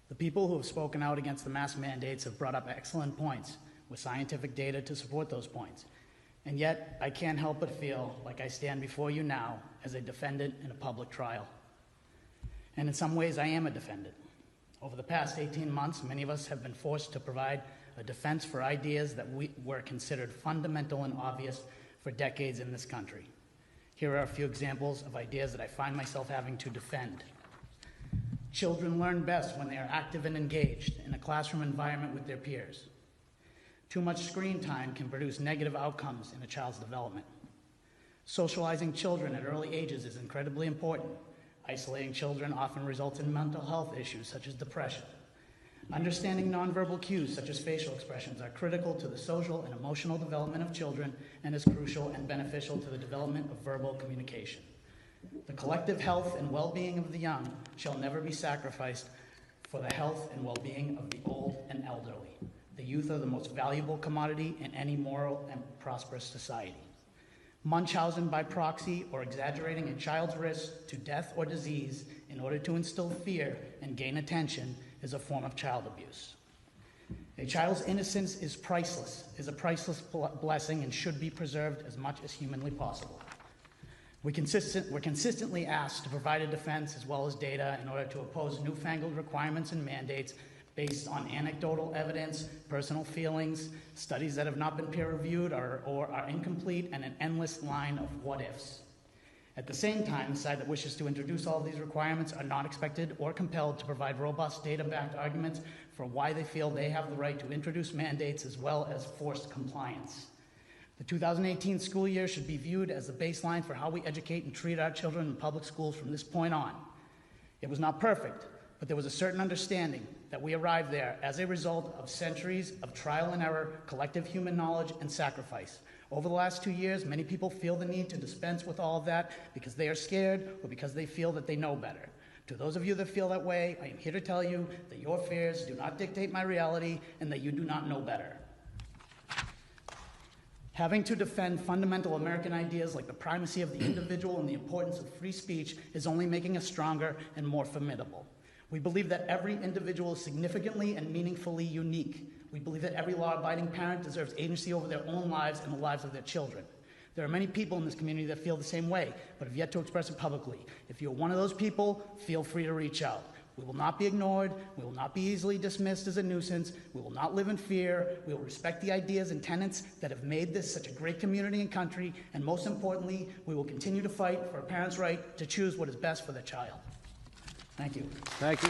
The people who have spoken out against the mask mandates have brought up excellent points with scientific data to support those points. And yet, I can't help but feel like I stand before you now as a defendant in a public trial. And in some ways, I am a defendant. Over the past 18 months, many of us have been forced to provide a defense for ideas that were considered fundamental and obvious for decades in this country. Here are a few examples of ideas that I find myself having to defend. Children learn best when they are active and engaged in a classroom environment with their peers. Too much screen time can produce negative outcomes in a child's development. Socializing children at early ages is incredibly important. Isolating children often results in mental health issues such as depression. Understanding nonverbal cues such as facial expressions are critical to the social and emotional development of children and is crucial and beneficial to the development of verbal communication. The collective health and well-being of the young shall never be sacrificed for the health and well-being of the old and elderly. The youth are the most valuable commodity in any moral and prosperous society. Munchausen by proxy or exaggerating a child's risk to death or disease in order to instill fear and gain attention is a form of child abuse. A child's innocence is a priceless blessing and should be preserved as much as humanly possible. We're consistently asked to provide a defense as well as data in order to oppose newfangled requirements and mandates based on anecdotal evidence, personal feelings, studies that have not been peer-reviewed or are incomplete, and an endless line of what-ifs. At the same time, the side that wishes to introduce all of these requirements are not expected or compelled to provide robust data-backed arguments for why they feel they have the right to introduce mandates as well as forced compliance. The 2018 school year should be viewed as the baseline for how we educate and treat our children in public schools from this point on. It was not perfect, but there was a certain understanding that we arrived there as a result of centuries of trial and error, collective human knowledge, and sacrifice. Over the last 2 years, many people feel the need to dispense with all of that because they are scared or because they feel that they know better. To those of you that feel that way, I am here to tell you that your fears do not dictate my reality and that you do not know better. Having to defend fundamental American ideas like the primacy of the individual and the importance of free speech is only making us stronger and more formidable. We believe that every individual is significantly and meaningfully unique. We believe that every law-abiding parent deserves agency over their own lives and the lives of their children. There are many people in this community that feel the same way, but have yet to express it publicly. If you're one of those people, feel free to reach out. We will not be ignored. We will not be easily dismissed as a nuisance. We will not live in fear. We will respect the ideas and tenets that have made this such a great community and country, and most importantly, we will continue to fight for a parent's right to choose what is best for their child. Thank you. Thank you.